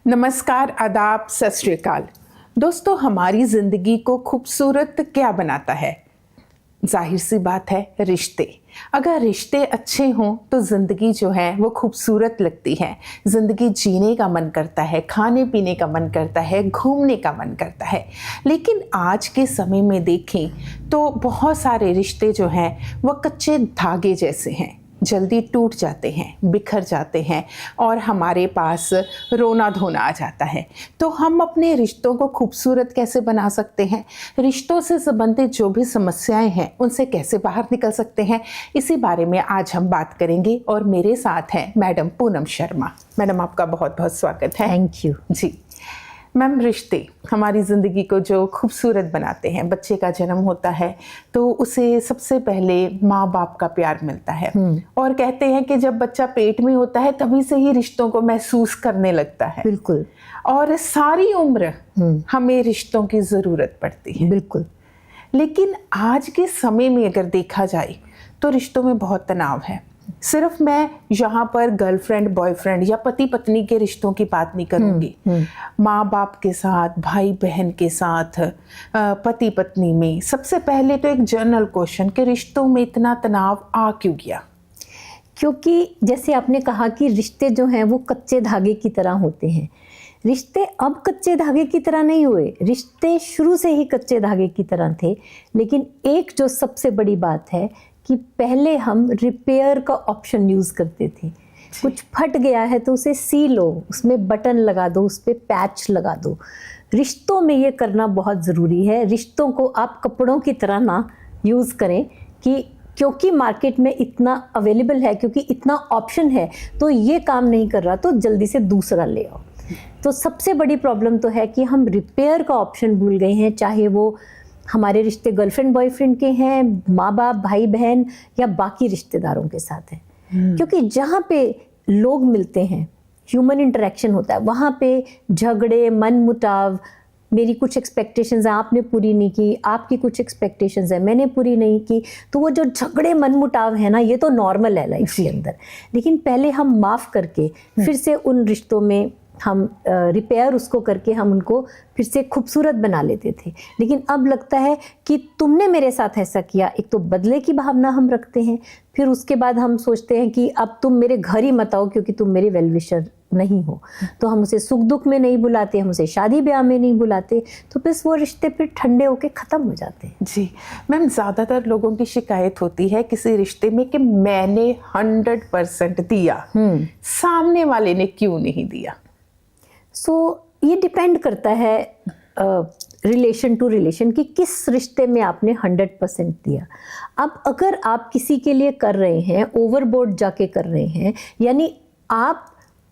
नमस्कार, आदाब, सत श्री अकाल। दोस्तों, हमारी ज़िंदगी को खूबसूरत क्या बनाता है? जाहिर सी बात है, रिश्ते। अगर रिश्ते अच्छे हों तो ज़िंदगी जो है वो खूबसूरत लगती है। ज़िंदगी जीने का मन करता है, खाने पीने का मन करता है, घूमने का मन करता है। लेकिन आज के समय में देखें तो बहुत सारे रिश्ते जो हैं वो कच्चे धागे जैसे हैं, जल्दी टूट जाते हैं, बिखर जाते हैं और हमारे पास रोना धोना आ जाता है। तो हम अपने रिश्तों को खूबसूरत कैसे बना सकते हैं? रिश्तों से संबंधित जो भी समस्याएं हैं उनसे कैसे बाहर निकल सकते हैं, इसी बारे में आज हम बात करेंगे। और मेरे साथ हैं मैडम पूनम शर्मा। मैडम, आपका बहुत बहुत स्वागत है। थैंक यू जी मैम, रिश्ते हमारी ज़िंदगी को जो खूबसूरत बनाते हैं। बच्चे का जन्म होता है तो उसे सबसे पहले माँ बाप का प्यार मिलता है और कहते हैं कि जब बच्चा पेट में होता है तभी से ही रिश्तों को महसूस करने लगता है। बिल्कुल। और सारी उम्र हमें रिश्तों की ज़रूरत पड़ती है। बिल्कुल। लेकिन आज के समय में अगर देखा जाए तो रिश्तों में बहुत तनाव है। सिर्फ मैं यहाँ पर गर्लफ्रेंड बॉयफ्रेंड या पति पत्नी के रिश्तों की बात नहीं करूँगी। माँ बाप के साथ, भाई बहन के साथ, पति पत्नी में सबसे पहले तो एक जनरल क्वेश्चन कि रिश्तों में इतना तनाव आ क्यों गया? क्योंकि जैसे आपने कहा कि रिश्ते जो हैं वो कच्चे धागे की तरह होते हैं। रिश्ते अब कच्चे धागे की तरह नहीं हुए, रिश्ते शुरू से ही कच्चे धागे की तरह थे। लेकिन एक जो सबसे बड़ी बात है कि पहले हम रिपेयर का ऑप्शन यूज़ करते थे। कुछ फट गया है तो उसे सी लो, उसमें बटन लगा दो, उस पर पैच लगा दो। रिश्तों में ये करना बहुत ज़रूरी है। रिश्तों को आप कपड़ों की तरह ना यूज़ करें कि क्योंकि मार्केट में इतना अवेलेबल है, क्योंकि इतना ऑप्शन है, तो ये काम नहीं कर रहा तो जल्दी से दूसरा ले आओ। तो सबसे बड़ी प्रॉब्लम तो है कि हम रिपेयर का ऑप्शन भूल गए हैं, चाहे वो हमारे रिश्ते गर्लफ्रेंड बॉयफ्रेंड के हैं, माँ बाप भाई बहन या बाकी रिश्तेदारों के साथ हैं। क्योंकि जहाँ पे लोग मिलते हैं, ह्यूमन इंटरेक्शन होता है, वहाँ पे झगड़े, मनमुटाव, मेरी कुछ एक्सपेक्टेशंस हैं आपने पूरी नहीं की, आपकी कुछ एक्सपेक्टेशंस हैं मैंने पूरी नहीं की, तो वो जो झगड़े मनमुटाव है ना, ये तो नॉर्मल है लाइफ के अंदर। लेकिन पहले हम माफ़ करके फिर से उन रिश्तों में हम रिपेयर उसको करके हम उनको फिर से खूबसूरत बना लेते थे। लेकिन अब लगता है कि तुमने मेरे साथ ऐसा किया, एक तो बदले की भावना हम रखते हैं, फिर उसके बाद हम सोचते हैं कि अब तुम मेरे घर ही मत आओ क्योंकि तुम मेरे वेल विशर नहीं हो। तो हम उसे सुख दुख में नहीं बुलाते, हम उसे शादी ब्याह में नहीं बुलाते, तो बस वो रिश्ते फिर ठंडे होके ख़त्म हो जाते हैं। जी मैम, ज़्यादातर लोगों की शिकायत होती है किसी रिश्ते में कि मैंने 100% दिया, सामने वाले ने क्यों नहीं दिया? ये डिपेंड करता है रिलेशन टू रिलेशन कि किस रिश्ते में आपने 100% दिया। अब अगर आप किसी के लिए कर रहे हैं, ओवरबोर्ड जाके कर रहे हैं, यानी आप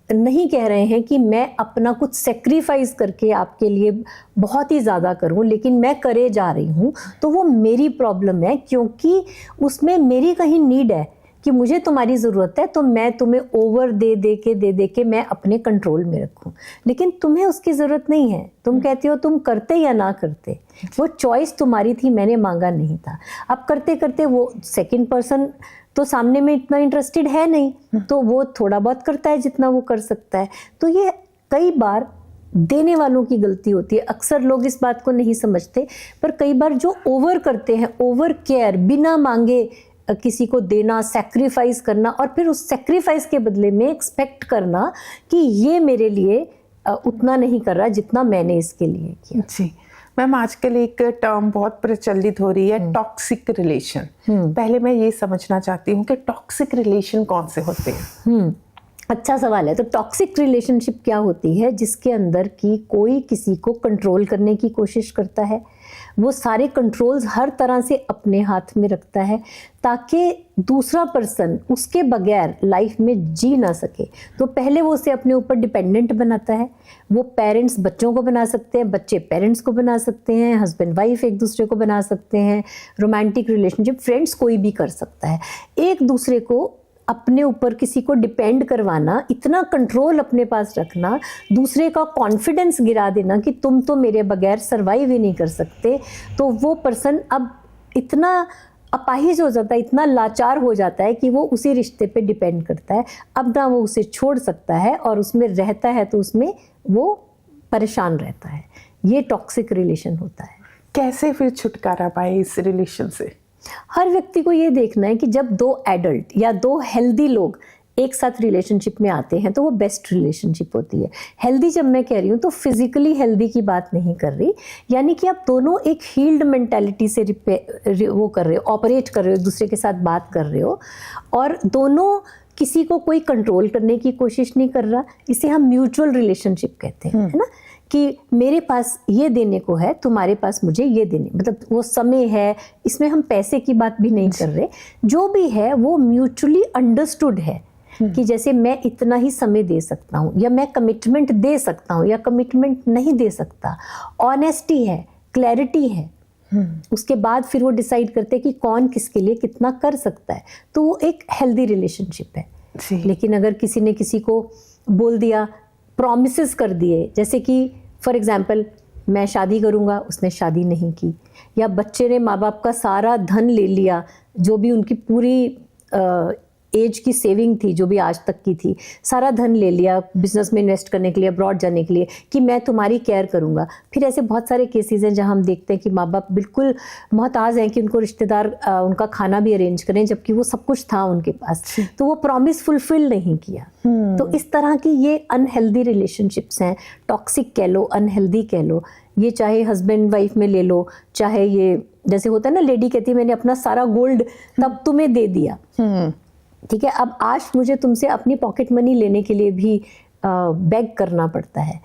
नहीं कह रहे हैं कि मैं अपना कुछ सेक्रीफाइस करके आपके लिए बहुत ही ज़्यादा करूं, लेकिन मैं करे जा रही हूं, तो वो मेरी प्रॉब्लम है, क्योंकि उसमें मेरी कहीं नीड है कि मुझे तुम्हारी ज़रूरत है, तो मैं तुम्हें ओवर दे के मैं अपने कंट्रोल में रखूं। लेकिन तुम्हें उसकी ज़रूरत नहीं है। तुम कहती हो तुम करते या ना करते, वो चॉइस तुम्हारी थी, मैंने मांगा नहीं था। अब करते करते वो सेकंड पर्सन तो सामने में इतना इंटरेस्टेड है नहीं, तो वो थोड़ा बहुत करता है जितना वो कर सकता है। तो ये कई बार देने वालों की गलती होती है। अक्सर लोग इस बात को नहीं समझते, पर कई बार जो ओवर करते हैं, ओवर केयर, बिना मांगे किसी को देना, सैक्रिफाइस करना, और फिर उस सैक्रिफाइस के बदले में एक्सपेक्ट करना कि ये मेरे लिए उतना नहीं कर रहा जितना मैंने इसके लिए किया। जी मैम, आजकल एक टर्म बहुत प्रचलित हो रही है, टॉक्सिक रिलेशन। पहले मैं ये समझना चाहती हूँ कि टॉक्सिक रिलेशन कौन से होते हैं? अच्छा सवाल है। तो टॉक्सिक रिलेशनशिप क्या होती है? जिसके अंदर की कोई किसी को कंट्रोल करने की कोशिश करता है, वो सारे कंट्रोल्स हर तरह से अपने हाथ में रखता है ताकि दूसरा पर्सन उसके बगैर लाइफ में जी ना सके। तो पहले वो उसे अपने ऊपर डिपेंडेंट बनाता है। वो पेरेंट्स बच्चों को बना सकते हैं, बच्चे पेरेंट्स को बना सकते हैं, हस्बैंड वाइफ एक दूसरे को बना सकते हैं, रोमांटिक रिलेशनशिप, फ्रेंड्स, कोई भी कर सकता है। एक दूसरे को अपने ऊपर किसी को डिपेंड करवाना, इतना कंट्रोल अपने पास रखना, दूसरे का कॉन्फिडेंस गिरा देना कि तुम तो मेरे बगैर सर्वाइव ही नहीं कर सकते, तो वो पर्सन अब इतना अपाहिज हो जाता है, इतना लाचार हो जाता है कि वो उसी रिश्ते पे डिपेंड करता है। अब ना वो उसे छोड़ सकता है और उसमें रहता है तो उसमें वो परेशान रहता है। ये टॉक्सिक रिलेशन होता है। कैसे फिर छुटकारा पाए इस रिलेशन से? हर व्यक्ति को ये देखना है कि जब दो एडल्ट या दो हेल्दी लोग एक साथ रिलेशनशिप में आते हैं तो वो बेस्ट रिलेशनशिप होती है। हेल्दी जब मैं कह रही हूँ तो फिजिकली हेल्दी की बात नहीं कर रही, यानी कि आप दोनों एक हील्ड मेंटालिटी से वो कर रहे हो, ऑपरेट कर रहे हो, एक दूसरे के साथ बात कर रहे हो, और दोनों किसी को कोई कंट्रोल करने की कोशिश नहीं कर रहा। इसे हम म्यूचुअल रिलेशनशिप कहते हैं, है ना, कि मेरे पास ये देने को है, तुम्हारे पास मुझे ये देने, मतलब वो समय है, इसमें हम पैसे की बात भी नहीं कर रहे। जो भी है वो म्यूचुअली अंडरस्टूड है कि जैसे मैं इतना ही समय दे सकता हूँ, या मैं कमिटमेंट दे सकता हूँ, या कमिटमेंट नहीं दे सकता। ऑनेस्टी है, क्लैरिटी है। उसके बाद फिर वो डिसाइड करते हैं कि कौन किसके लिए कितना कर सकता है। तो वो एक हेल्दी रिलेशनशिप है। लेकिन अगर किसी ने किसी को बोल दिया, प्रॉमिसेस कर दिए, जैसे कि फॉर एग्जाम्पल मैं शादी करूँगा, उसने शादी नहीं की, या बच्चे ने माँ बाप का सारा धन ले लिया, जो भी उनकी पूरी एज की सेविंग थी, जो भी आज तक की थी, सारा धन ले लिया बिजनेस में इन्वेस्ट करने के लिए, अब्रॉड जाने के लिए, कि मैं तुम्हारी केयर करूँगा। फिर ऐसे बहुत सारे केसेस हैं जहाँ हम देखते हैं कि माँ बाप बिल्कुल मोहताज हैं कि उनको रिश्तेदार उनका खाना भी अरेंज करें, जबकि वो सब कुछ था उनके पास, तो वो प्रॉमिस फुलफिल नहीं किया। तो इस तरह की ये अनहेल्दी रिलेशनशिप्स हैं, टॉक्सिक कह लो, अनहेल्दी कह लो। ये चाहे हस्बैंड वाइफ में ले लो, चाहे ये जैसे होता है ना, लेडी कहती है मैंने अपना सारा गोल्ड तब तुम्हें दे दिया, ठीक है, अब आज मुझे तुमसे अपनी पॉकेट मनी लेने के लिए भी बेग करना पड़ता है,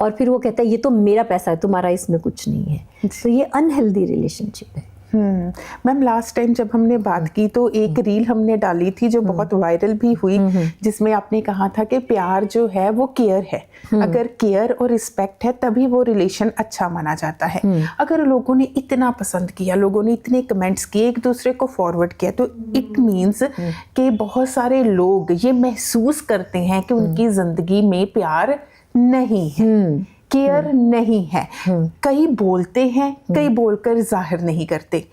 और फिर वो कहता है ये तो मेरा पैसा है, तुम्हारा इसमें कुछ नहीं है। तो ये अनहेल्दी रिलेशनशिप है। मैम लास्ट टाइम जब हमने बात की तो एक रील हमने डाली थी जो बहुत वायरल भी हुई, जिसमें आपने कहा था कि प्यार जो है वो केयर है। अगर केयर और रिस्पेक्ट है तभी वो रिलेशन अच्छा माना जाता है। अगर लोगों ने इतना पसंद किया, लोगों ने इतने कमेंट्स किए, एक दूसरे को फॉरवर्ड किया, तो इट मीन्स कि बहुत सारे लोग ये महसूस करते हैं कि उनकी जिंदगी में प्यार नहीं है, केयर नहीं है। कई बोलते हैं, कई बोलकर जाहिर नहीं करते।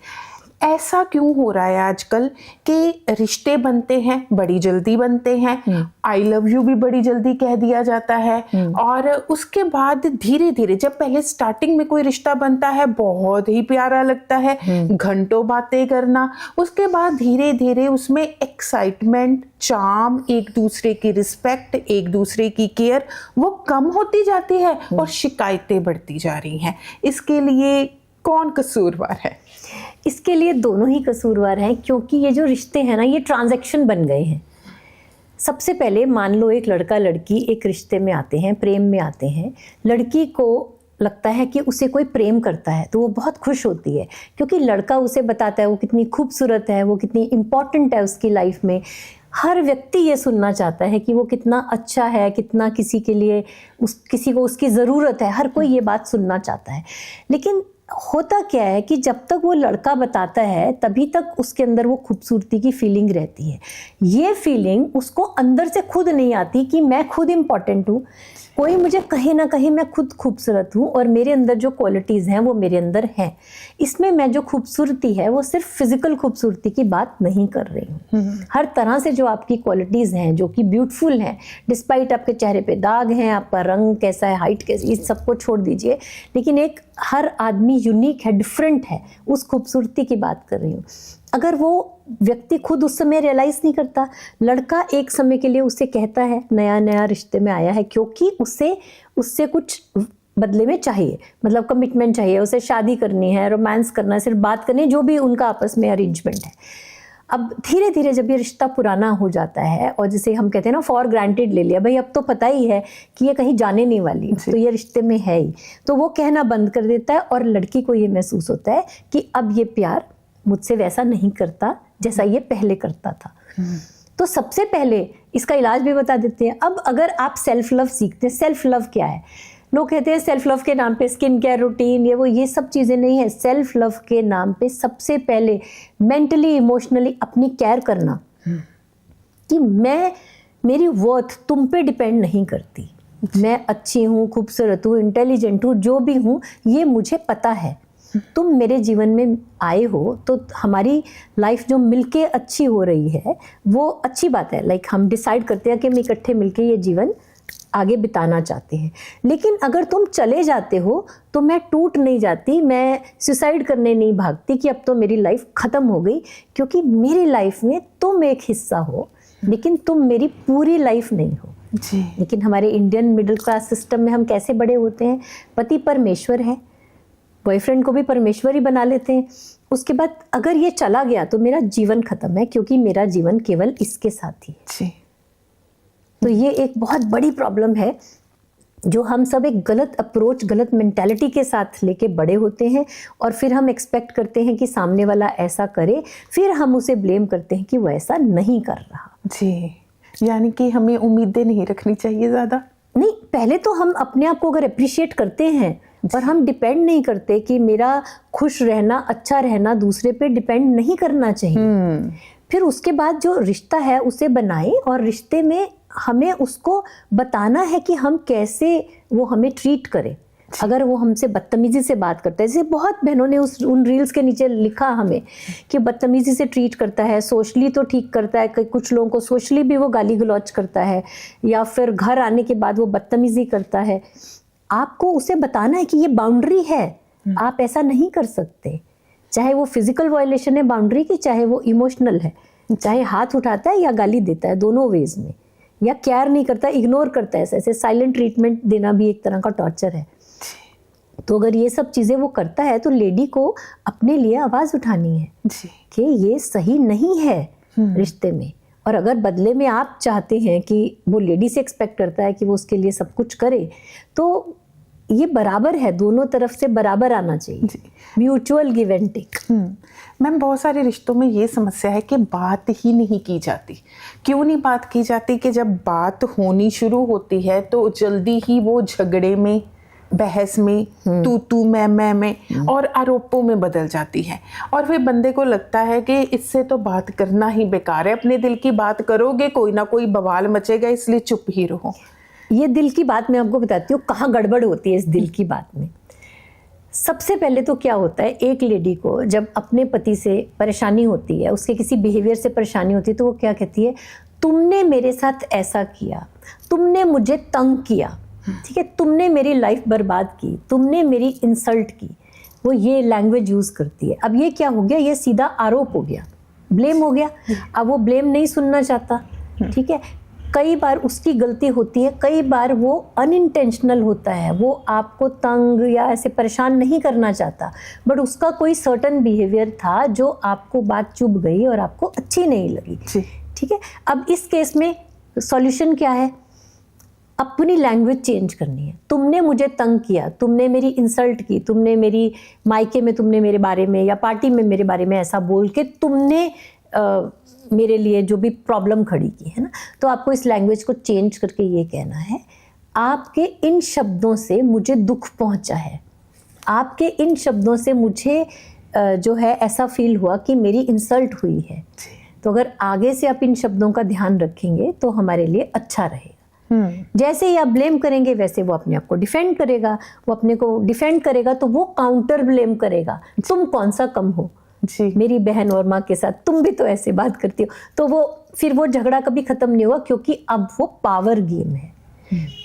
ऐसा क्यों हो रहा है आजकल कि रिश्ते बनते हैं, बड़ी जल्दी बनते हैं, आई लव यू भी बड़ी जल्दी कह दिया जाता है, और उसके बाद धीरे धीरे, जब पहले स्टार्टिंग में कोई रिश्ता बनता है बहुत ही प्यारा लगता है, घंटों बातें करना, उसके बाद धीरे धीरे उसमें एक्साइटमेंट, चार्म, एक दूसरे की रिस्पेक्ट, एक दूसरे की केयर वो कम होती जाती है और शिकायतें बढ़ती जा रही हैं। इसके लिए कौन कसूरवार है? इसके लिए दोनों ही कसूरवार हैं, क्योंकि ये जो रिश्ते हैं ना, ये ट्रांजैक्शन बन गए हैं। सबसे पहले मान लो एक लड़का लड़की एक रिश्ते में आते हैं, प्रेम में आते हैं, लड़की को लगता है कि उसे कोई प्रेम करता है तो वो बहुत खुश होती है, क्योंकि लड़का उसे बताता है वो कितनी खूबसूरत है, वो कितनी इम्पॉर्टेंट है उसकी लाइफ में। हर व्यक्ति ये सुनना चाहता है कि वो कितना अच्छा है, कितना किसी के लिए किसी को उसकी ज़रूरत है, हर कोई ये बात सुनना चाहता है। लेकिन होता क्या है कि जब तक वो लड़का बताता है तभी तक उसके अंदर वो खूबसूरती की फीलिंग रहती है। ये फीलिंग उसको अंदर से खुद नहीं आती कि मैं खुद इम्पॉर्टेंट हूँ, कोई मुझे कहीं ना कहीं मैं खुद खूबसूरत हूँ और मेरे अंदर जो क्वालिटीज़ हैं वो मेरे अंदर हैं। इसमें मैं जो खूबसूरती है वो सिर्फ फिजिकल खूबसूरती की बात नहीं कर रही हूँ। हर तरह से जो आपकी क्वालिटीज़ हैं, जो कि ब्यूटीफुल हैं, डिस्पाइट आपके चेहरे पे दाग हैं, आपका रंग कैसा है, हाइट कैसी, इस सबको छोड़ दीजिए, लेकिन एक हर आदमी यूनिक है, डिफरेंट है, उस खूबसूरती की बात कर रही हूँ। अगर वो व्यक्ति खुद उस समय रियलाइज़ नहीं करता, लड़का एक समय के लिए उसे कहता है, नया नया रिश्ते में आया है, क्योंकि उससे कुछ बदले में चाहिए, मतलब कमिटमेंट चाहिए, उसे शादी करनी है, रोमांस करना है, सिर्फ बात करनी है, जो भी उनका आपस में अरेंजमेंट है। अब धीरे धीरे जब ये रिश्ता पुराना हो जाता है और जिसे हम कहते हैं ना फॉर ग्रांटेड ले लिया, भाई अब तो पता ही है कि ये कहीं जाने नहीं वाली, तो ये रिश्ते में है ही, तो वो कहना बंद कर देता है और लड़की को ये महसूस होता है कि अब ये प्यार मुझसे वैसा नहीं करता जैसा ये पहले करता था। तो सबसे पहले इसका इलाज भी बता देते हैं। अब अगर आप सेल्फ लव सीखते हैं, सेल्फ लव क्या है? लोग कहते हैं सेल्फ लव के नाम पे स्किन केयर रूटीन, ये सब चीज़ें नहीं है। सेल्फ लव के नाम पे सबसे पहले मेंटली इमोशनली अपनी केयर करना, कि मेरी वर्थ तुम पे डिपेंड नहीं करती, मैं अच्छी हूँ, खूबसूरत हूँ, इंटेलिजेंट हूँ, जो भी हूँ ये मुझे पता है। तुम मेरे जीवन में आए हो तो हमारी लाइफ जो मिलके अच्छी हो रही है वो अच्छी बात है। लाइक हम डिसाइड करते हैं कि हम इकट्ठे मिलके ये जीवन आगे बिताना चाहते हैं। लेकिन अगर तुम चले जाते हो तो मैं टूट नहीं जाती, मैं सुसाइड करने नहीं भागती कि अब तो मेरी लाइफ ख़त्म हो गई, क्योंकि मेरी लाइफ में तुम एक हिस्सा हो लेकिन तुम मेरी पूरी लाइफ नहीं हो जी। लेकिन हमारे इंडियन मिडिल क्लास सिस्टम में हम कैसे बड़े होते हैं, पति परमेश्वर है, बॉयफ्रेंड को भी परमेश्वर ही बना लेते हैं। उसके बाद अगर ये चला गया तो मेरा जीवन खत्म है, क्योंकि मेरा जीवन केवल इसके साथ ही है। जी। तो ये एक बहुत बड़ी प्रॉब्लम है जो हम सब एक गलत अप्रोच, गलत मेंटालिटी के साथ लेके बड़े होते हैं, और फिर हम एक्सपेक्ट करते हैं कि सामने वाला ऐसा करे, फिर हम उसे ब्लेम करते हैं कि वो ऐसा नहीं कर रहा। जी, यानी कि हमें उम्मीदें नहीं रखनी चाहिए ज़्यादा। नहीं, पहले तो हम अपने आप को अगर अप्रिशिएट करते हैं, पर हम डिपेंड नहीं करते कि मेरा खुश रहना, अच्छा रहना दूसरे पे डिपेंड नहीं करना चाहिए। फिर उसके बाद जो रिश्ता है उसे बनाए, और रिश्ते में हमें उसको बताना है कि हम कैसे वो हमें ट्रीट करे। अगर वो हमसे बदतमीजी से बात करता है, जैसे बहुत बहनों ने उन रील्स के नीचे लिखा हमें कि बदतमीजी से ट्रीट करता है, सोशली तो ठीक करता है, कुछ लोगों को सोशली भी वो गाली गलौज करता है, या फिर घर आने के बाद वो बदतमीजी करता है। आपको उसे बताना है कि ये बाउंड्री है, आप ऐसा नहीं कर सकते। चाहे वो फिजिकल वायलेशन है बाउंड्री की, चाहे वो इमोशनल है, चाहे हाथ उठाता है या गाली देता है, दोनों वेज में, या केयर नहीं करता, इग्नोर करता है, ऐसे साइलेंट ट्रीटमेंट देना भी एक तरह का टॉर्चर है। तो अगर ये सब चीज़ें वो करता है तो लेडी को अपने लिए आवाज़ उठानी है जी। कि ये सही नहीं है रिश्ते में। और अगर बदले में आप चाहते हैं कि वो लेडी से एक्सपेक्ट करता है कि वो उसके लिए सब कुछ करे, तो ये बराबर है, दोनों तरफ से बराबर आना चाहिए, mutual give and take. Ma'am, बहुत सारे रिश्तों में ये समस्या है कि बात ही नहीं की जाती। क्यों नहीं बात की जाती? कि जब बात होनी शुरू होती है तो जल्दी ही वो झगड़े में, बहस में, तू मैं और आरोपों में बदल जाती है, और फिर बंदे को लगता है कि इससे तो बात करना ही बेकार है, अपने दिल की बात करोगे कोई ना कोई बवाल मचेगा, इसलिए चुप ही रहो। ये दिल की बात मैं आपको बताती हूँ कहाँ गड़बड़ होती है इस दिल की बात में। सबसे पहले तो क्या होता है, एक लेडी को जब अपने पति से परेशानी होती है, उसके किसी बिहेवियर से परेशानी होती है, तो वो क्या कहती है, तुमने मेरे साथ ऐसा किया, तुमने मुझे तंग किया, ठीक है, तुमने मेरी लाइफ बर्बाद की, तुमने मेरी इंसल्ट की। वो ये लैंग्वेज यूज़ करती है। अब ये क्या हो गया, ये सीधा आरोप हो गया, ब्लेम हो गया। अब वो ब्लेम नहीं सुनना चाहता, ठीक है। कई बार उसकी गलती होती है, कई बार वो अनइंटेंशनल होता है, वो आपको तंग या ऐसे परेशान नहीं करना चाहता, बट उसका कोई सर्टन बिहेवियर था जो आपको बात चुभ गई और आपको अच्छी नहीं लगी, ठीक है। अब इस केस में सॉल्यूशन क्या है, अपनी लैंग्वेज चेंज करनी है। तुमने मुझे तंग किया, तुमने मेरी इंसल्ट की, तुमने मेरी मायके में तुमने मेरे बारे में या पार्टी में मेरे बारे में ऐसा बोल के तुमने मेरे लिए जो भी प्रॉब्लम खड़ी की है ना, तो आपको इस लैंग्वेज को चेंज करके ये कहना है, आपके इन शब्दों से मुझे दुख पहुंचा है, आपके इन शब्दों से मुझे जो है ऐसा फील हुआ कि मेरी इंसल्ट हुई है। तो अगर आगे से आप इन शब्दों का ध्यान रखेंगे तो हमारे लिए अच्छा रहेगा। जैसे ही आप ब्लेम करेंगे वैसे वो अपने आप को डिफेंड करेगा, वो अपने को डिफेंड करेगा तो वो काउंटर ब्लेम करेगा, तुम कौन सा कम हो जी, मेरी बहन और माँ के साथ तुम भी तो ऐसे बात करती हो। तो वो फिर वो झगड़ा कभी खत्म नहीं होगा, क्योंकि अब वो पावर गेम है।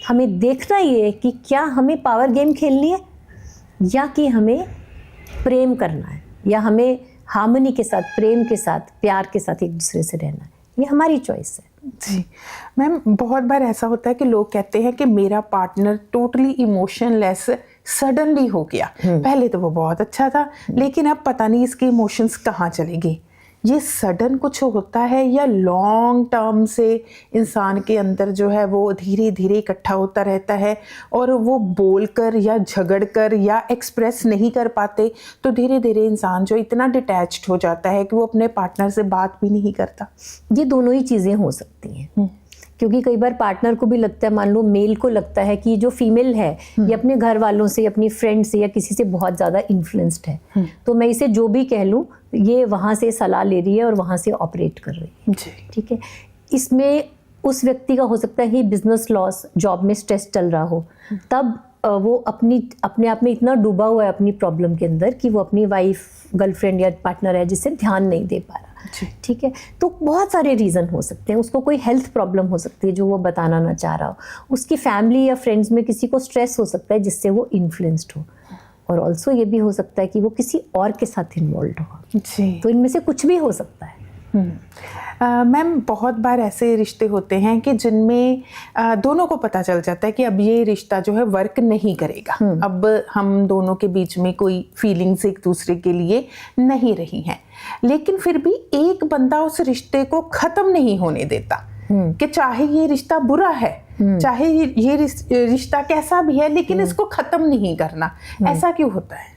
हमें देखना ये है कि क्या हमें पावर गेम खेलनी है या कि हमें प्रेम करना है, या हमें हार्मनी के साथ, प्रेम के साथ, प्यार के साथ एक दूसरे से रहना है। ये हमारी चॉइस है। जी मैम, बहुत बार ऐसा होता है कि लोग कहते हैं कि मेरा पार्टनर टोटली इमोशनलेस सडनली हो गया, पहले तो वो बहुत अच्छा था लेकिन अब पता नहीं इसके इमोशंस कहाँ चले गए। ये सडन कुछ होता है या लॉन्ग टर्म से इंसान के अंदर जो है वो धीरे धीरे इकट्ठा होता रहता है और वो बोलकर या झगड़कर या एक्सप्रेस नहीं कर पाते, तो धीरे धीरे इंसान जो इतना डिटैच्ड हो जाता है कि वो अपने पार्टनर से बात भी नहीं करता। ये दोनों ही चीज़ें हो सकती हैं, क्योंकि कई बार पार्टनर को भी लगता है, मान लो मेल को लगता है कि जो फीमेल है ये अपने घर वालों से, अपनी फ्रेंड से या किसी से बहुत ज़्यादा इन्फ्लुएंस्ड है, तो मैं इसे जो भी कह लूँ ये वहाँ से सलाह ले रही है और वहाँ से ऑपरेट कर रही है, ठीक है। इसमें उस व्यक्ति का हो सकता है कि बिजनेस लॉस, जॉब में स्ट्रेस चल रहा हो, तब वो अपने आप में इतना डूबा हुआ है अपनी प्रॉब्लम के अंदर कि वो अपनी वाइफ, गर्लफ्रेंड या पार्टनर है जिससे ध्यान नहीं दे पा रहा। जी। ठीक है, तो बहुत सारे रीज़न हो सकते हैं। उसको कोई हेल्थ प्रॉब्लम हो सकती है जो वो बताना ना चाह रहा हो, उसकी फैमिली या फ्रेंड्स में किसी को स्ट्रेस हो सकता है जिससे वो इन्फ्लुएंस्ड हो, और ऑल्सो ये भी हो सकता है कि वो किसी और के साथ इन्वॉल्व हो। जी। तो इनमें से कुछ भी हो सकता है। मैम बहुत बार ऐसे रिश्ते होते हैं कि जिनमें दोनों को पता चल जाता है कि अब ये रिश्ता जो है वर्क नहीं करेगा, अब हम दोनों के बीच में कोई फीलिंग्स एक दूसरे के लिए नहीं रही हैं, लेकिन फिर भी एक बंदा उस रिश्ते को ख़त्म नहीं होने देता कि चाहे ये रिश्ता बुरा है, चाहे ये रिश्ता कैसा भी है, लेकिन इसको ख़त्म नहीं करना। ऐसा क्यों होता है?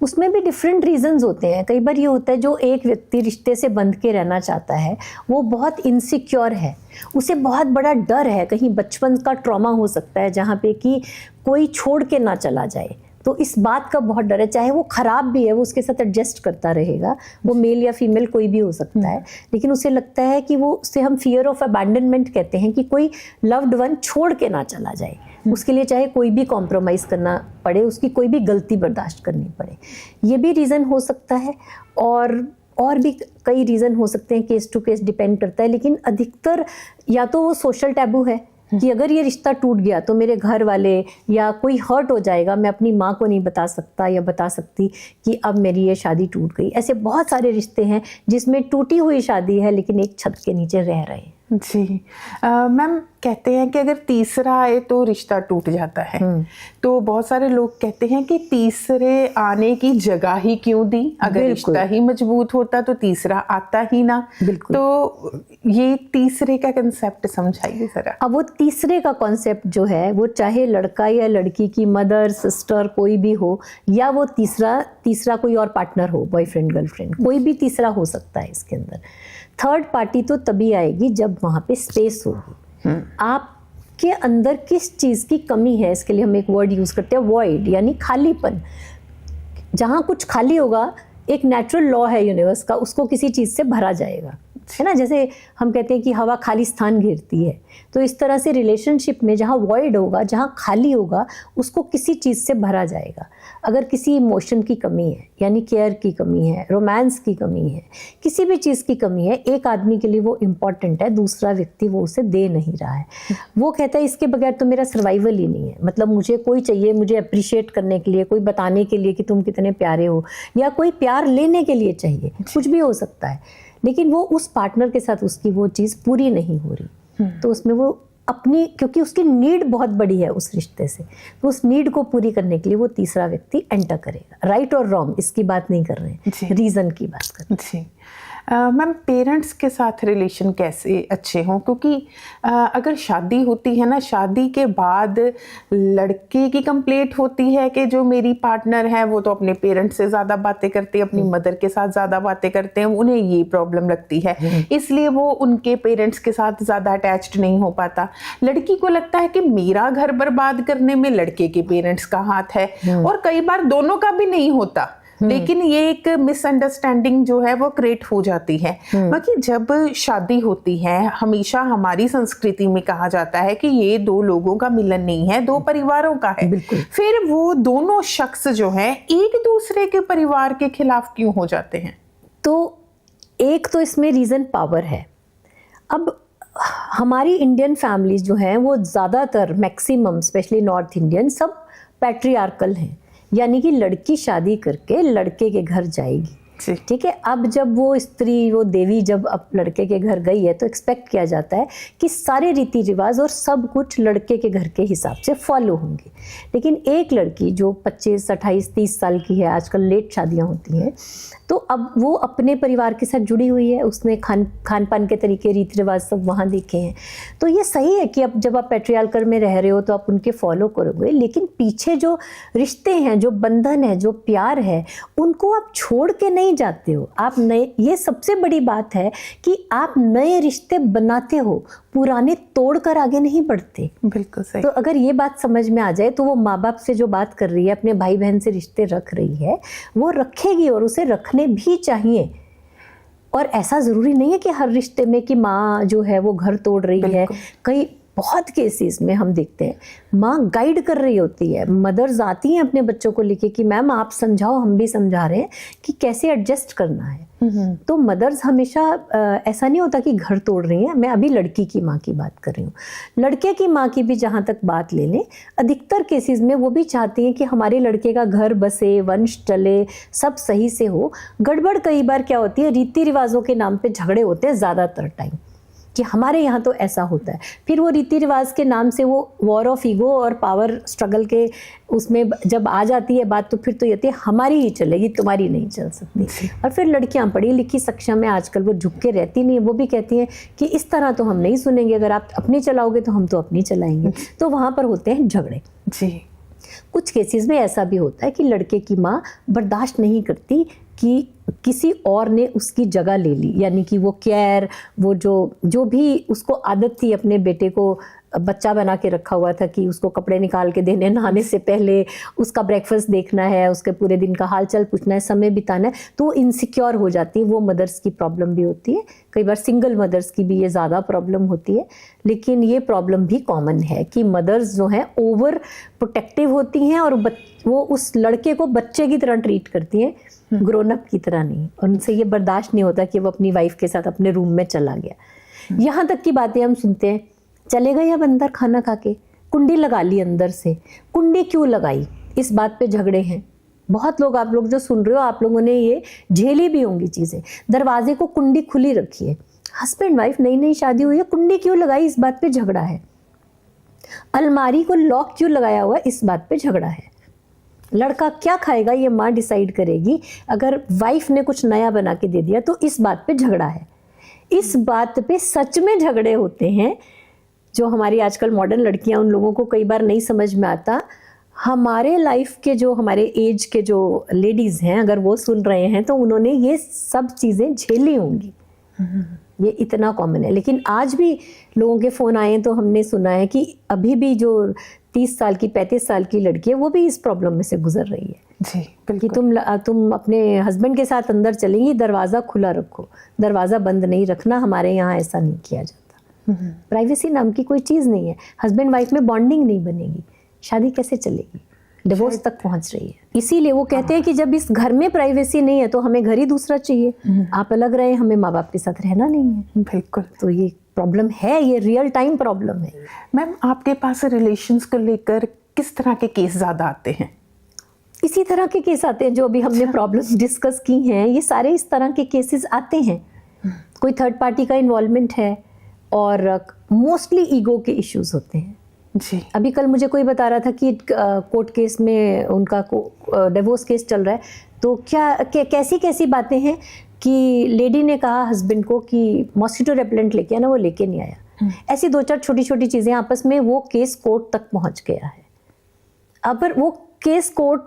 उसमें भी डिफरेंट रीजंस होते हैं। कई बार ये होता है जो एक व्यक्ति रिश्ते से बंध के रहना चाहता है वो बहुत इनसिक्योर है, उसे बहुत बड़ा डर है, कहीं बचपन का ट्रॉमा हो सकता है जहाँ पे कि कोई छोड़ के ना चला जाए, तो इस बात का बहुत डर है। चाहे वो खराब भी है, वो उसके साथ एडजस्ट करता रहेगा, वो मेल या फीमेल कोई भी हो सकता है, लेकिन उसे लगता है कि वो, उसे हम फियर ऑफ अबैंडनमेंट कहते हैं, कि कोई लव्ड वन छोड़ के ना चला जाए, उसके लिए चाहे कोई भी कॉम्प्रोमाइज़ करना पड़े, उसकी कोई भी गलती बर्दाश्त करनी पड़े। ये भी रीज़न हो सकता है, और भी कई रीज़न हो सकते हैं, केस टू केस डिपेंड करता है। लेकिन अधिकतर या तो वो सोशल टैबू है कि अगर ये रिश्ता टूट गया तो मेरे घर वाले या कोई हर्ट हो जाएगा, मैं अपनी माँ को नहीं बता सकता या बता सकती कि अब मेरी ये शादी टूट गई। ऐसे बहुत सारे रिश्ते हैं जिसमें टूटी हुई शादी है लेकिन एक छत के नीचे रह रहे हैं। जी। मैम कहते हैं कि अगर तीसरा आए तो रिश्ता टूट जाता है, तो बहुत सारे लोग कहते हैं कि तीसरे आने की जगह ही क्यों दी, अगर रिश्ता ही मजबूत होता तो तीसरा आता ही ना। तो ये तीसरे का कंसेप्ट समझाइए जरा। अब वो तीसरे का कॉन्सेप्ट जो है, वो चाहे लड़का या लड़की की मदर, सिस्टर कोई भी हो, या वो तीसरा कोई और पार्टनर हो, बॉयफ्रेंड गर्लफ्रेंड, कोई भी तीसरा हो सकता है इसके अंदर। थर्ड पार्टी तो तभी आएगी जब वहाँ पे स्पेस होगी। आपके अंदर किस चीज़ की कमी है, इसके लिए हम एक वर्ड यूज़ करते हैं, वॉइड, यानी खालीपन। जहाँ कुछ खाली होगा, एक नेचुरल लॉ है यूनिवर्स का, उसको किसी चीज़ से भरा जाएगा, है ना। जैसे हम कहते हैं कि हवा खाली स्थान घेरती है, तो इस तरह से रिलेशनशिप में जहाँ वॉइड होगा, जहाँ खाली होगा, उसको किसी चीज़ से भरा जाएगा। अगर किसी इमोशन की कमी है, यानी केयर की कमी है, रोमांस की कमी है, किसी भी चीज़ की कमी है, एक आदमी के लिए वो इम्पॉर्टेंट है, दूसरा व्यक्ति वो उसे दे नहीं रहा है, वो कहता है इसके बगैर तो मेरा सर्वाइवल ही नहीं है, मतलब मुझे कोई चाहिए, मुझे अप्रिशिएट करने के लिए, कोई बताने के लिए कि तुम कितने प्यारे हो, या कोई प्यार लेने के लिए चाहिए, कुछ भी हो सकता है, लेकिन वो उस पार्टनर के साथ उसकी वो चीज़ पूरी नहीं हो रही, तो उसमें वो अपनी, क्योंकि उसकी नीड बहुत बड़ी है उस रिश्ते से, तो उस नीड को पूरी करने के लिए वो तीसरा व्यक्ति एंटर करेगा। राइट और रॉन्ग इसकी बात नहीं कर रहे हैं, रीज़न की बात कर रहे हैं। जी। मैम पेरेंट्स के साथ रिलेशन कैसे अच्छे हों, क्योंकि अगर शादी होती है ना, शादी के बाद लड़के की कंप्लेंट होती है कि जो मेरी पार्टनर है वो तो अपने पेरेंट्स से ज़्यादा बातें करते हैं, अपनी मदर के साथ ज़्यादा बातें करते हैं, उन्हें ये प्रॉब्लम लगती है, इसलिए वो उनके पेरेंट्स के साथ ज़्यादा अटैच्ड नहीं हो पाता। लड़की को लगता है कि मेरा घर बर्बाद करने में लड़के के पेरेंट्स का हाथ है, और कई बार दोनों का भी नहीं होता, लेकिन ये एक मिसअंडरस्टैंडिंग जो है वो क्रिएट हो जाती है। बाकी जब शादी होती है, हमेशा हमारी संस्कृति में कहा जाता है कि ये दो लोगों का मिलन नहीं है, दो परिवारों का है। फिर वो दोनों शख्स जो हैं एक दूसरे के परिवार के खिलाफ क्यों हो जाते हैं? तो एक तो इसमें रीज़न पावर है। अब हमारी इंडियन फैमिलीज जो हैं वो ज़्यादातर, मैक्सिमम स्पेशली नॉर्थ इंडियन, सब पैट्रियार्कल हैं, यानी कि लड़की शादी करके लड़के के घर जाएगी, ठीक है। अब जब वो स्त्री, वो देवी जब अब लड़के के घर गई है तो एक्सपेक्ट किया जाता है कि सारे रीति रिवाज और सब कुछ लड़के के घर के हिसाब से फॉलो होंगे। लेकिन एक लड़की जो 25, 28, 30 साल की है, आजकल लेट शादियां होती हैं, तो अब वो अपने परिवार के साथ जुड़ी हुई है, उसने खान पान के तरीके, रीति रिवाज सब वहाँ देखे हैं। तो ये सही है कि अब जब आप पैट्रियार्कल में रह रहे हो तो आप उनके फॉलो करोगे, लेकिन पीछे जो रिश्ते हैं, जो बंधन है, जो प्यार है, उनको आप छोड़ के नहीं जाते हो। आप नए, ये सबसे बड़ी बात है कि आप नए रिश्ते बनाते हो, पुराने तोड़कर आगे नहीं बढ़ते। बिल्कुल सही। तो अगर ये बात समझ में आ जाए तो वो माँ बाप से जो बात कर रही है, अपने भाई बहन से रिश्ते रख रही है, वो रखेगी और उसे रखने भी चाहिए। और ऐसा ज़रूरी नहीं है कि हर रिश्ते में कि माँ जो है वो घर तोड़ रही है। कई बहुत केसेस में हम देखते हैं माँ गाइड कर रही होती है, मदर्स आती हैं अपने बच्चों को लेके कि मैम आप समझाओ, हम भी समझा रहे हैं कि कैसे एडजस्ट करना है। तो मदर्स हमेशा ऐसा नहीं होता कि घर तोड़ रही हैं। मैं अभी लड़की की माँ की बात कर रही हूँ, लड़के की माँ की भी जहाँ तक बात ले लें, अधिकतर केसेस में वो भी चाहती हैं कि हमारे लड़के का घर बसे, वंश चले, सब सही से हो। गड़बड़ कई बार क्या होती है, रीति रिवाजों के नाम पे झगड़े होते हैं ज़्यादातर टाइम, कि हमारे यहाँ तो ऐसा होता है। फिर वो रीति रिवाज के नाम से वो वॉर ऑफ ईगो और पावर स्ट्रगल के उसमें जब आ जाती है बात, तो फिर तो ये होती है हमारी ही चलेगी, तुम्हारी नहीं चल सकती। और फिर लड़कियाँ पढ़ी लिखी सक्षम है आजकल, वो झुक के रहती नहीं है, वो भी कहती हैं कि इस तरह तो हम नहीं सुनेंगे, अगर आप अपनी चलाओगे तो हम तो अपनी चलाएंगे। तो वहाँ पर होते हैं झगड़े जी। कुछ केसेस में ऐसा भी होता है कि लड़के की माँ बर्दाश्त नहीं करती कि किसी और ने उसकी जगह ले ली, यानी कि वो केयर, वो जो भी उसको आदत थी अपने बेटे को बच्चा बना के रखा हुआ था कि उसको कपड़े निकाल के देने, नहाने से पहले उसका ब्रेकफास्ट देखना है, उसके पूरे दिन का हालचाल पूछना है, समय बिताना है, तो वो इनसिक्योर हो जाती है। वो मदर्स की प्रॉब्लम भी होती है, कई बार सिंगल मदर्स की भी ये ज़्यादा प्रॉब्लम होती है। लेकिन ये प्रॉब्लम भी कॉमन है कि मदर्स जो हैं ओवर प्रोटेक्टिव होती हैं और वो उस लड़के को बच्चे की तरह ट्रीट करती हैं, ग्रोन अप की तरह नहीं। उनसे ये बर्दाश्त नहीं होता कि वो अपनी वाइफ के साथ अपने रूम में चला गया। यहाँ तक की बातें हम सुनते हैं, चले गए अब अंदर खाना खा के, कुंडी लगा ली अंदर से। कुंडी क्यों लगाई, इस बात पे झगड़े हैं। बहुत लोग, आप लोग जो सुन रहे हो, आप लोगों ने ये झेली भी होंगी चीज़ें। दरवाजे को कुंडी खुली रखिए, हस्बैंड वाइफ नई नई शादी हुई है, कुंडी क्यों लगाई, इस बात पे झगड़ा है। अलमारी को लॉक क्यों लगाया हुआ, इस बात पे झगड़ा है। लड़का क्या खाएगा ये माँ डिसाइड करेगी, अगर वाइफ ने कुछ नया बना के दे दिया तो इस बात पे झगड़ा है। इस बात पे सच में झगड़े होते हैं। जो हमारी आजकल मॉडर्न लड़कियां, उन लोगों को कई बार नहीं समझ में आता। हमारे लाइफ के जो, हमारे एज के जो लेडीज़ हैं, अगर वो सुन रहे हैं तो उन्होंने ये सब चीज़ें झेली होंगी। ये इतना कॉमन है। लेकिन आज भी लोगों के फ़ोन आए हैं तो हमने सुना है कि अभी भी जो 30 साल की 35 साल की लड़की है वो भी इस प्रॉब्लम में से गुजर रही है। जी, कि तुम अपने हस्बैंड के साथ अंदर चलेंगी, दरवाज़ा खुला रखो, दरवाज़ा बंद नहीं रखना। हमारे यहाँ ऐसा नहीं किया जाता। प्राइवेसी नाम की कोई चीज़ नहीं है। हस्बैंड वाइफ में बॉन्डिंग नहीं बनेगी, शादी कैसे चलेगी, डिवोर्स तक पहुंच रही है। इसीलिए वो कहते हैं कि जब इस घर में प्राइवेसी नहीं है तो हमें घर ही दूसरा चाहिए। आप अलग रहे, हमें माँ बाप के साथ रहना नहीं है। बिल्कुल। तो ये प्रॉब्लम है, ये रियल टाइम प्रॉब्लम है। मैम, आपके पास रिलेशंस को लेकर किस तरह के केस ज़्यादा आते हैं? इसी तरह के केस आते हैं जो अभी हमने प्रॉब्लम्स डिस्कस की हैं, ये सारे इस तरह के केसेस आते हैं। कोई थर्ड पार्टी का इन्वॉल्वमेंट है और मोस्टली ईगो के इश्यूज होते हैं। जी। अभी कल मुझे कोई बता रहा था कि कोर्ट केस में उनका डिवोर्स केस चल रहा है, तो कैसी कैसी बातें हैं कि लेडी ने कहा हस्बैंड को कि मॉस्किटो रेपेलेंट लेके आना, वो लेके नहीं आया। ऐसी 2-4 छोटी छोटी चीज़ें आपस में, वो केस कोर्ट तक पहुंच गया है। अब वो केस कोर्ट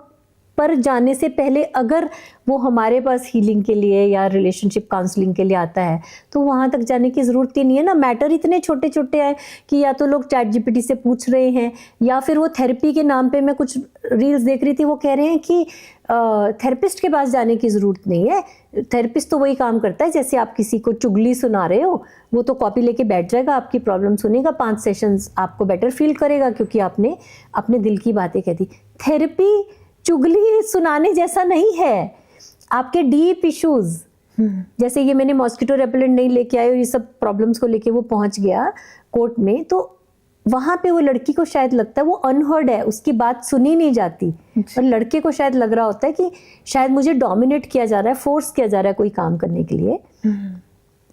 पर जाने से पहले अगर वो हमारे पास हीलिंग के लिए या रिलेशनशिप काउंसलिंग के लिए आता है तो वहाँ तक जाने की ज़रूरत ही नहीं है ना। मैटर इतने छोटे छोटे हैं कि या तो लोग चैट जीपीटी से पूछ रहे हैं, या फिर वो थेरेपी के नाम पे, मैं कुछ रील्स देख रही थी, वो कह रहे हैं कि थेरेपिस्ट के पास जाने की ज़रूरत नहीं है। थेरेपिस्ट तो वही काम करता है जैसे आप किसी को चुगली सुना रहे हो, वो तो कॉपी लेके बैठ जाएगा, आपकी प्रॉब्लम सुनेगा, 5 सेशंस आपको बेटर फील करेगा क्योंकि आपने अपने दिल की बातें कह दी। थेरेपी चुगली सुनाने जैसा नहीं है। आपके डीप इश्यूज, जैसे ये मैंने मॉस्किटो रेपेलेंट नहीं लेके आए और ये सब प्रॉब्लम्स को लेके वो पहुंच गया कोर्ट में, तो वहां पे वो लड़की को शायद लगता है वो अनहर्ड है, उसकी बात सुनी नहीं जाती। और लड़के को शायद लग रहा होता है कि शायद मुझे डोमिनेट किया जा रहा है, फोर्स किया जा रहा है कोई काम करने के लिए।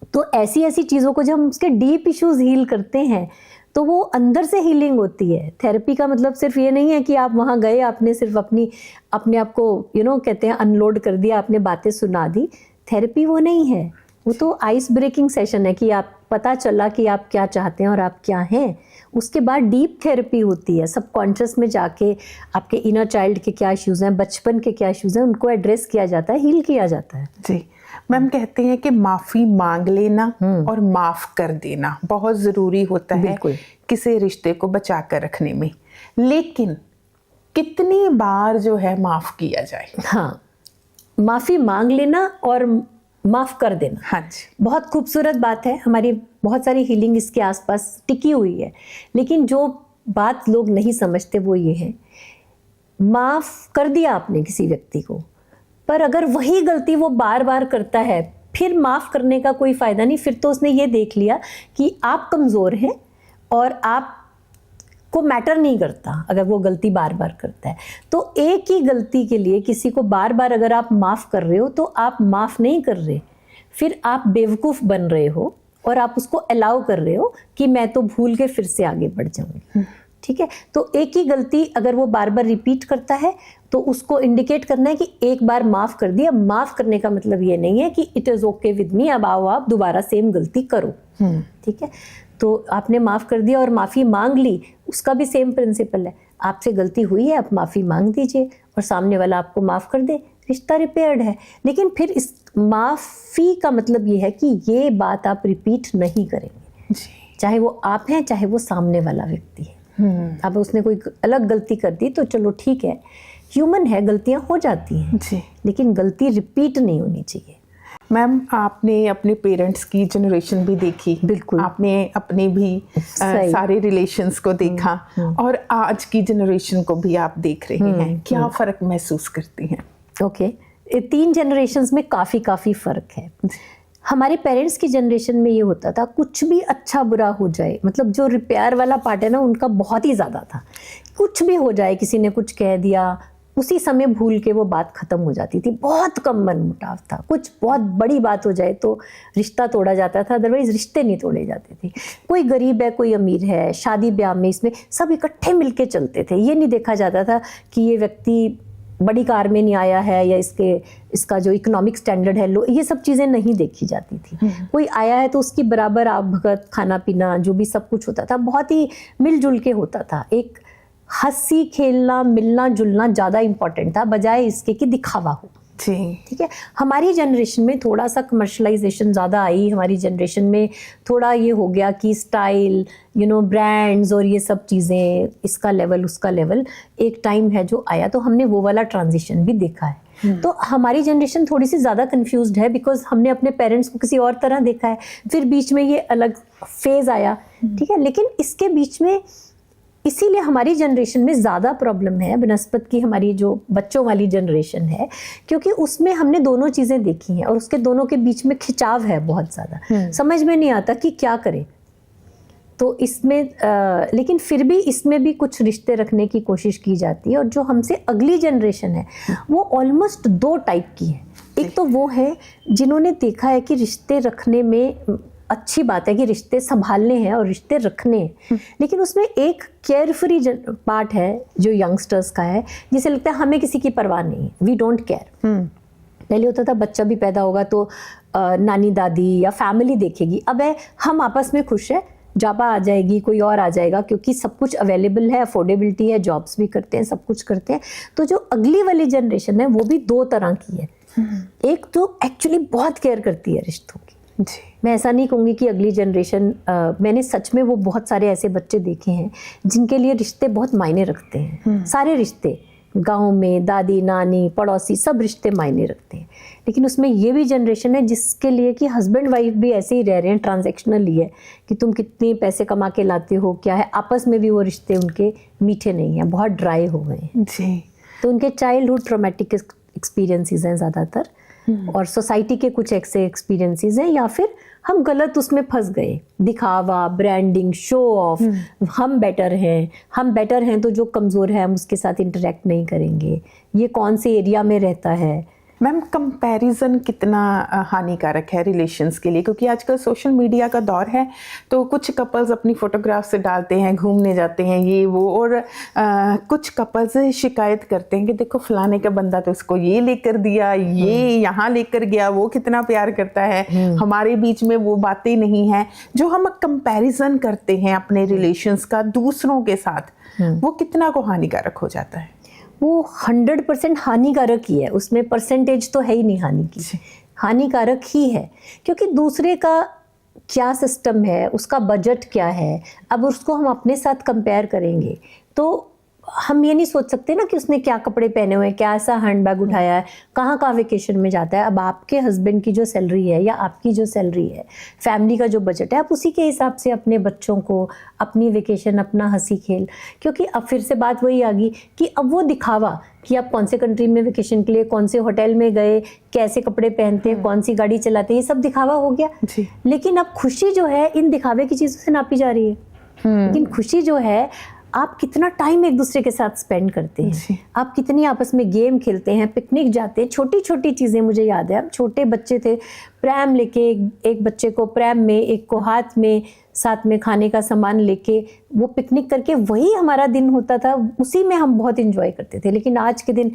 तो ऐसी ऐसी चीज़ों को जब हम उसके डीप इश्यूज हील करते हैं तो वो अंदर से हीलिंग होती है। थेरेपी का मतलब सिर्फ ये नहीं है कि आप वहाँ गए, आपने सिर्फ अपने आप को कहते हैं अनलोड कर दिया, आपने बातें सुना दी। थेरेपी वो नहीं है, वो तो आइस ब्रेकिंग सेशन है कि आप पता चला कि आप क्या चाहते हैं और आप क्या हैं। उसके बाद डीप थेरेपी होती है, सबकॉन्शियस में जाके आपके इनर चाइल्ड के क्या इश्यूज़ हैं, बचपन के क्या इश्यूज़ हैं, उनको एड्रेस किया जाता है, हील किया जाता है। जी मैम, कहते हैं कि माफ़ी मांग लेना और माफ़ कर देना बहुत ज़रूरी होता है किसी रिश्ते को बचा कर रखने में। लेकिन कितनी बार जो है माफ़ किया जाए? हाँ, माफ़ी मांग लेना और माफ़ कर देना, हाँ जी, बहुत खूबसूरत बात है। हमारी बहुत सारी हीलिंग इसके आसपास टिकी हुई है। लेकिन जो बात लोग नहीं समझते वो ये है, माफ़ कर दिया आपने किसी व्यक्ति को, पर अगर वही गलती वो बार बार करता है, फिर माफ़ करने का कोई फ़ायदा नहीं। फिर तो उसने ये देख लिया कि आप कमज़ोर हैं और आप को मैटर नहीं करता अगर वो गलती बार बार करता है। तो एक ही गलती के लिए किसी को बार बार अगर आप माफ़ कर रहे हो तो आप माफ़ नहीं कर रहे, फिर आप बेवकूफ़ बन रहे हो और आप उसको अलाउ कर रहे हो कि मैं तो भूल के फिर से आगे बढ़ जाऊंगी। ठीक है, तो एक ही गलती अगर वो बार बार रिपीट करता है तो उसको इंडिकेट करना है कि एक बार माफ़ कर दिया। माफ़ करने का मतलब ये नहीं है कि it is okay with me, अब आओ आप दोबारा सेम गलती करो। ठीक है, तो आपने माफ़ कर दिया और माफ़ी मांग ली, उसका भी सेम प्रिंसिपल है। आपसे गलती हुई है, आप माफ़ी मांग दीजिए और सामने वाला आपको माफ़ कर दे, रिश्ता रिपेयर्ड है। लेकिन फिर इस माफ़ी का मतलब ये है कि ये बात आप रिपीट नहीं करेंगे, चाहे वो आप हैं चाहे वो सामने वाला व्यक्ति है। अब उसने कोई अलग गलती कर दी तो चलो ठीक है, ह्यूमन है, गलतियां हो जाती हैं जी, लेकिन गलती रिपीट नहीं होनी चाहिए। मैम, आपने अपने पेरेंट्स की जनरेशन भी देखी, बिल्कुल, आपने अपने भी सारे रिलेशंस को देखा और आज की जनरेशन को भी आप देख रहे हैं, क्या फ़र्क महसूस करती हैं? ओके, 3 जनरेशन्स में काफ़ी फ़र्क है। हमारे पेरेंट्स की जनरेशन में ये होता था, कुछ भी अच्छा बुरा हो जाए, मतलब जो रिपेयर वाला पार्ट है ना उनका बहुत ही ज़्यादा था। कुछ भी हो जाए, किसी ने कुछ कह दिया, उसी समय भूल के वो बात ख़त्म हो जाती थी। बहुत कम मनमुटाव था। कुछ बहुत बड़ी बात हो जाए तो रिश्ता तोड़ा जाता था, अदरवाइज़ रिश्ते नहीं तोड़े जाते थे। कोई गरीब है, कोई अमीर है, शादी ब्याह में इसमें सब इकट्ठे मिलके चलते थे। ये नहीं देखा जाता था कि ये व्यक्ति बड़ी कार में नहीं आया है या इसका जो इकोनॉमिक स्टैंडर्ड है लो, ये सब चीज़ें नहीं देखी जाती थी। कोई आया है तो उसकी बराबर आप भगत, खाना पीना जो भी सब कुछ होता था बहुत ही मिलजुल के होता था। एक हंसी खेलना, मिलना जुलना ज़्यादा इम्पॉर्टेंट था बजाय इसके कि दिखावा हो। ठीक है, हमारी जनरेशन में थोड़ा सा कमर्शलाइजेशन ज़्यादा आई। हमारी जनरेशन में थोड़ा ये हो गया कि स्टाइल, ब्रांड्स और ये सब चीज़ें, इसका लेवल उसका लेवल, एक टाइम है जो आया तो हमने वो वाला ट्रांजिशन भी देखा है। तो हमारी जनरेशन थोड़ी सी ज़्यादा कंफ्यूज्ड है बिकॉज हमने अपने पेरेंट्स को किसी और तरह देखा है, फिर बीच में ये अलग फेज़ आया। ठीक है, लेकिन इसके बीच में इसीलिए हमारी जनरेशन में ज़्यादा प्रॉब्लम है बनस्पत की, हमारी जो बच्चों वाली जनरेशन है, क्योंकि उसमें हमने दोनों चीज़ें देखी हैं और उसके दोनों के बीच में खिंचाव है बहुत ज़्यादा। समझ में नहीं आता कि क्या करें। तो इसमें लेकिन फिर भी इसमें भी कुछ रिश्ते रखने की कोशिश की जाती है। और जो हमसे अगली जनरेशन है वो ऑलमोस्ट 2 टाइप की है। एक तो वो है जिन्होंने देखा है कि रिश्ते रखने में अच्छी बात है कि रिश्ते संभालने हैं और रिश्ते रखने हैं, लेकिन उसमें एक केयर फ्री पार्ट है जो यंगस्टर्स का है, जिसे लगता है हमें किसी की परवाह नहीं है, वी डोंट केयर। पहले होता था बच्चा भी पैदा होगा तो नानी दादी या फैमिली देखेगी, अब है हम आपस में खुश है, जापा आ जाएगी, कोई और आ जाएगा, क्योंकि सब कुछ अवेलेबल है, अफोर्डेबिलिटी है, जॉब्स भी करते हैं, सब कुछ करते हैं। तो जो अगली वाली जनरेशन है वो भी 2 तरह की है। एक तो एक्चुअली बहुत केयर करती है रिश्तों की। मैं ऐसा नहीं कहूँगी कि अगली जनरेशन, मैंने सच में वो बहुत सारे ऐसे बच्चे देखे हैं जिनके लिए रिश्ते बहुत मायने रखते हैं। सारे रिश्ते, गांव में दादी नानी पड़ोसी, सब रिश्ते मायने रखते हैं। लेकिन उसमें ये भी जनरेशन है जिसके लिए कि हस्बैंड वाइफ भी ऐसे ही रह रहे हैं, ट्रांजैक्शनल ही है कि तुम कितने पैसे कमा के लाते हो, क्या है, आपस में भी वो रिश्ते उनके मीठे नहीं हैं, बहुत ड्राई हो गए हैं जी। तो उनके चाइल्डहुड ट्रॉमेटिक एक्सपीरियंसेस हैं ज़्यादातर, और सोसाइटी के कुछ ऐसे एक्सपीरियंसेस हैं, या फिर हम गलत उसमें फंस गए, दिखावा, ब्रांडिंग, शो ऑफ, हम बेटर हैं तो जो कमज़ोर है हम उसके साथ इंटरेक्ट नहीं करेंगे, ये कौन से एरिया में रहता है। मैम, कंपैरिजन कितना हानिकारक है रिलेशंस के लिए, क्योंकि आजकल सोशल मीडिया का दौर है, तो कुछ कपल्स अपनी फोटोग्राफ से डालते हैं, घूमने जाते हैं ये वो, और कुछ कपल्स शिकायत करते हैं कि देखो फलाने का बंदा तो इसको ये लेकर दिया, ये यहाँ लेकर गया, वो कितना प्यार करता है, हमारे बीच में वो बातें नहीं हैं। जो हम कंपैरिजन करते हैं अपने रिलेशंस का दूसरों के साथ, वो कितना को हानिकारक हो जाता है? वो 100% हानिकारक ही है, उसमें परसेंटेज तो है ही नहीं हानि की, हानिकारक ही है। क्योंकि दूसरे का क्या सिस्टम है, उसका बजट क्या है, अब उसको हम अपने साथ कंपेयर करेंगे तो हम ये नहीं सोच सकते ना कि उसने क्या कपड़े पहने हुए हैं, क्या ऐसा हैंडबैग उठाया है, कहाँ कहाँ वेकेशन में जाता है। अब आपके हस्बैंड की जो सैलरी है या आपकी जो सैलरी है, फैमिली का जो बजट है, आप उसी के हिसाब से अपने बच्चों को, अपनी वेकेशन, अपना हंसी खेल, क्योंकि अब फिर से बात वही आ गई कि अब वो दिखावा कि आप कौन से कंट्री में वेकेशन के लिए, कौन से होटल में गए, कैसे कपड़े पहनते हैं, कौन सी गाड़ी चलाते हैं, ये सब दिखावा हो गया। लेकिन अब खुशी जो है इन दिखावे की चीज़ों से नापी जा रही है। लेकिन खुशी जो है, आप कितना टाइम एक दूसरे के साथ स्पेंड करते हैं, आप कितनी आपस में गेम खेलते हैं, पिकनिक जाते हैं, छोटी छोटी चीज़ें। मुझे याद है हम छोटे बच्चे थे, प्रैम लेके, एक बच्चे को प्रैम में, एक को हाथ में, साथ में खाने का सामान लेके वो पिकनिक करके, वही हमारा दिन होता था, उसी में हम बहुत इंजॉय करते थे। लेकिन आज के दिन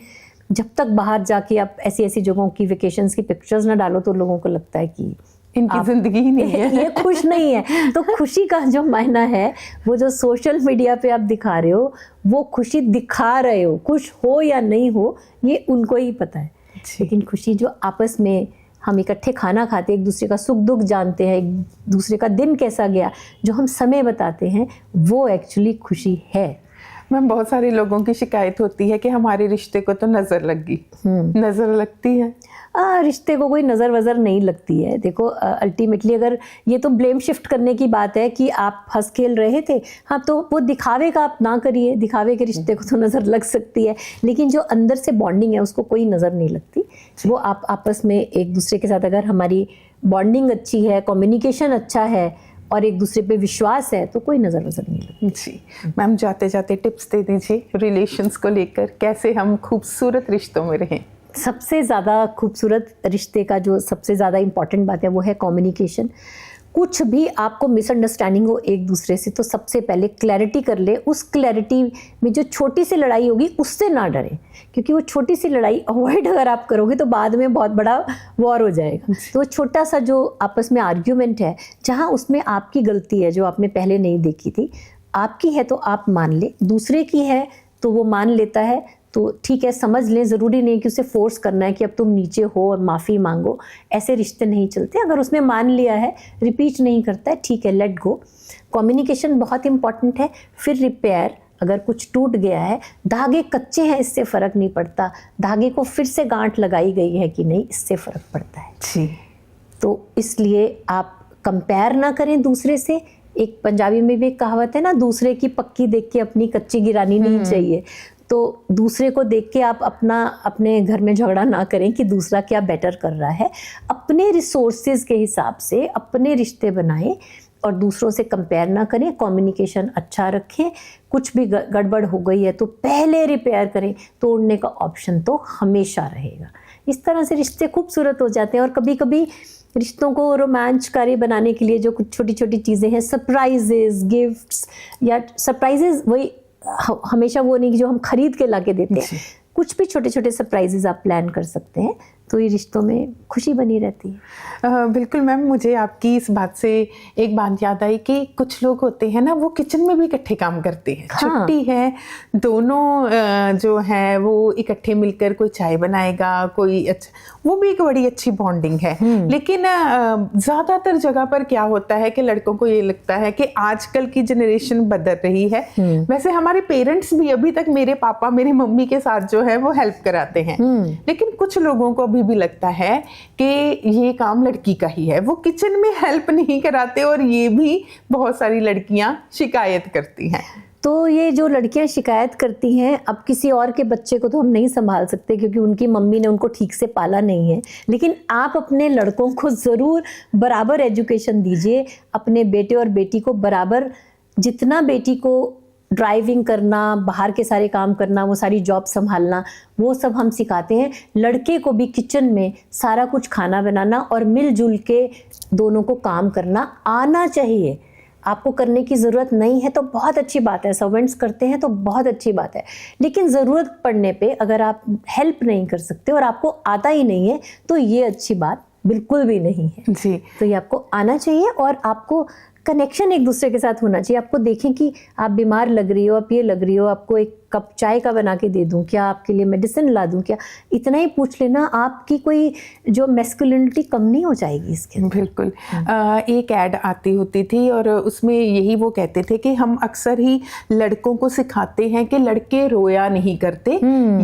जब तक बाहर जाके आप ऐसी ऐसी जगहों की वेकेशंस की पिक्चर्स ना डालो तो लोगों को लगता है कि इनकी जिंदगी ही नहीं है, ये खुश नहीं है। तो खुशी का जो मायना है, वो जो सोशल मीडिया पे आप दिखा रहे हो, वो खुशी दिखा रहे हो, खुश हो या नहीं हो ये उनको ही पता है। लेकिन खुशी जो आपस में हम इकट्ठे खाना खाते, एक दूसरे का सुख दुख जानते हैं, एक दूसरे का दिन कैसा गया, जो हम समय बताते हैं, वो एक्चुअली खुशी है। मैम, बहुत सारे लोगों की शिकायत होती है कि हमारे रिश्ते को तो नजर लग गई। नजर लगती है? रिश्ते को कोई नज़र वज़र नहीं लगती है। देखो, अल्टीमेटली अगर ये तो ब्लेम शिफ्ट करने की बात है कि आप हंस खेल रहे थे, हाँ, तो वो दिखावे का आप ना करिए। दिखावे के रिश्ते को तो नज़र लग सकती है, लेकिन जो अंदर से बॉन्डिंग है उसको कोई नज़र नहीं लगती। वो आप आपस में एक दूसरे के साथ अगर हमारी बॉन्डिंग अच्छी है, कम्युनिकेशन अच्छा है और एक दूसरे पे विश्वास है, तो कोई नज़र वज़र नहीं लगती। जी मैम, जाते जाते टिप्स दे दीजिए रिलेशंस को लेकर, कैसे हम खूबसूरत रिश्तों में रहें। सबसे ज़्यादा खूबसूरत रिश्ते का जो सबसे ज़्यादा इम्पॉर्टेंट बात है वो है कम्युनिकेशन। कुछ भी आपको मिसअंडरस्टैंडिंग हो एक दूसरे से, तो सबसे पहले क्लैरिटी कर ले। उस क्लैरिटी में जो छोटी सी लड़ाई होगी उससे ना डरें, क्योंकि वो छोटी सी लड़ाई अवॉइड अगर आप करोगे तो बाद में बहुत बड़ा वॉर हो जाएगा। तो छोटा सा जो आपस में आर्ग्यूमेंट है, जहाँ उसमें आपकी गलती है जो आपने पहले नहीं देखी थी, आपकी है तो आप मान ले, दूसरे की है तो वो मान लेता है तो ठीक है, समझ लें। ज़रूरी नहीं कि उसे फोर्स करना है कि अब तुम नीचे हो और माफ़ी मांगो, ऐसे रिश्ते नहीं चलते। अगर उसने मान लिया है, रिपीट नहीं करता है, ठीक है, लेट गो। कम्युनिकेशन बहुत इंपॉर्टेंट है। फिर रिपेयर, अगर कुछ टूट गया है, धागे कच्चे हैं इससे फ़र्क नहीं पड़ता, धागे को फिर से गांठ लगाई गई है कि नहीं, इससे फ़र्क पड़ता है। जी, तो इसलिए आप कंपेयर ना करें दूसरे से। एक पंजाबी में भी एक कहावत है ना, दूसरे की पक्की देख के अपनी कच्ची गिरानी नहीं चाहिए। तो दूसरे को देख के आप अपने घर में झगड़ा ना करें कि दूसरा क्या बेटर कर रहा है। अपने रिसोर्सेज के हिसाब से अपने रिश्ते बनाएं और दूसरों से कंपेयर ना करें। कम्युनिकेशन अच्छा रखें। कुछ भी गड़बड़ हो गई है तो पहले रिपेयर करें, तोड़ने का ऑप्शन तो हमेशा रहेगा। इस तरह से रिश्ते खूबसूरत हो जाते हैं। और कभी कभी रिश्तों को रोमांचकारी बनाने के लिए जो कुछ छोटी छोटी चीज़ें हैं, सरप्राइजेज, गिफ्ट्स, या सरप्राइजेज वही हमेशा वो नहीं कि जो हम खरीद के लाके देते हैं, कुछ भी छोटे छोटे सरप्राइजेज आप प्लान कर सकते हैं, तो ये रिश्तों में खुशी बनी रहती है। बिल्कुल मैम, मुझे आपकी इस बात से एक बात याद आई कि कुछ लोग होते हैं ना, वो किचन में भी इकट्ठे काम करते हैं। हाँ। छुट्टी है, दोनों जो है वो इकट्ठे मिलकर कोई चाय बनाएगा, कोई अच्छा, वो भी एक बड़ी अच्छी बॉन्डिंग है। लेकिन ज़्यादातर जगह पर क्या होता है कि लड़कों को ये लगता है कि आजकल की जनरेशन बदल रही है। वैसे हमारे पेरेंट्स भी अभी तक, मेरे पापा मेरी मम्मी के साथ जो है वो हेल्प कराते हैं, लेकिन कुछ लोगों को अभी भी लगता है कि ये काम लड़की का ही है, वो किचन में हेल्प नहीं कराते, और ये भी बहुत सारी लड़कियां शिकायत करती हैं। तो ये जो लड़कियां शिकायत करती हैं, अब किसी और के बच्चे को तो हम नहीं संभाल सकते क्योंकि उनकी मम्मी ने उनको ठीक से पाला नहीं है, लेकिन आप अपने लड़कों को ज़रूर बराबर एजुकेशन दीजिए। अपने बेटे और बेटी को बराबर, जितना बेटी को ड्राइविंग करना, बाहर के सारे काम करना, वो सारी जॉब संभालना, वो सब हम सिखाते हैं। लड़के को भी किचन में सारा कुछ खाना बनाना और मिलजुल के दोनों को काम करना आना चाहिए। आपको करने की ज़रूरत नहीं है तो बहुत अच्छी बात है, सर्वेंट्स करते हैं तो बहुत अच्छी बात है, लेकिन ज़रूरत पड़ने पे अगर आप हेल्प नहीं कर सकते और आपको आता ही नहीं है तो ये अच्छी बात बिल्कुल भी नहीं है। जी, तो ये आपको आना चाहिए और आपको कनेक्शन एक दूसरे के साथ होना चाहिए। आपको देखें कि आप बीमार लग रही हो, आप ये लग रही हो, आपको एक कप चाय का बना के दे दूं क्या, आपके लिए मेडिसिन ला दूं क्या, इतना ही पूछ लेना, आपकी कोई जो मैस्कुलिनिटी कम नहीं हो जाएगी इसके अंदर। बिल्कुल। एक ऐड आती होती थी और उसमें यही वो कहते थे कि हम अक्सर ही लड़कों को सिखाते हैं कि लड़के रोया नहीं करते,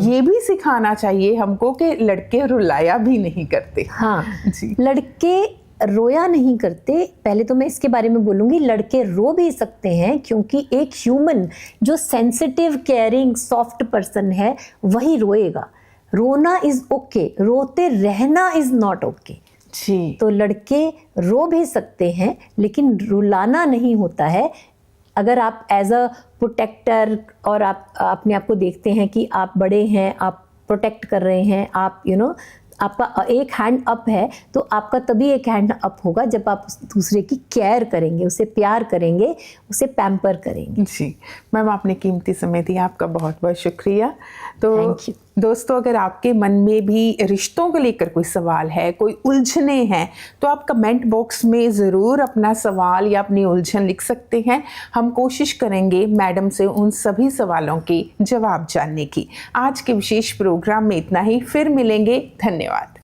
ये भी सिखाना चाहिए हमको कि लड़के रुलाया भी नहीं करते। हाँ जी। लड़के रोया नहीं करते। पहले तो मैं इसके बारे में बोलूँगी, लड़के रो भी सकते हैं, क्योंकि एक ह्यूमन जो सेंसिटिव, केयरिंग, सॉफ्ट पर्सन है वही रोएगा। रोना इज ओके, रोते रहना इज नॉट ओके। जी। तो लड़के रो भी सकते हैं, लेकिन रुलाना नहीं होता है। अगर आप एज अ प्रोटेक्टर और आप अपने आप को देखते हैं कि आप बड़े हैं, आप प्रोटेक्ट कर रहे हैं, आप आपका एक हैंड अप है, तो आपका तभी एक हैंड अप होगा जब आप दूसरे की केयर करेंगे, उसे प्यार करेंगे, उसे पैम्पर करेंगे। जी मैम, आपने कीमती समय दिया, आपका बहुत बहुत शुक्रिया। तो Thank you. दोस्तों, अगर आपके मन में भी रिश्तों को लेकर कोई सवाल है, कोई उलझने हैं, तो आप कमेंट बॉक्स में ज़रूर अपना सवाल या अपनी उलझन लिख सकते हैं। हम कोशिश करेंगे मैडम से उन सभी सवालों के जवाब जानने की। आज के विशेष प्रोग्राम में इतना ही, फिर मिलेंगे। धन्यवाद।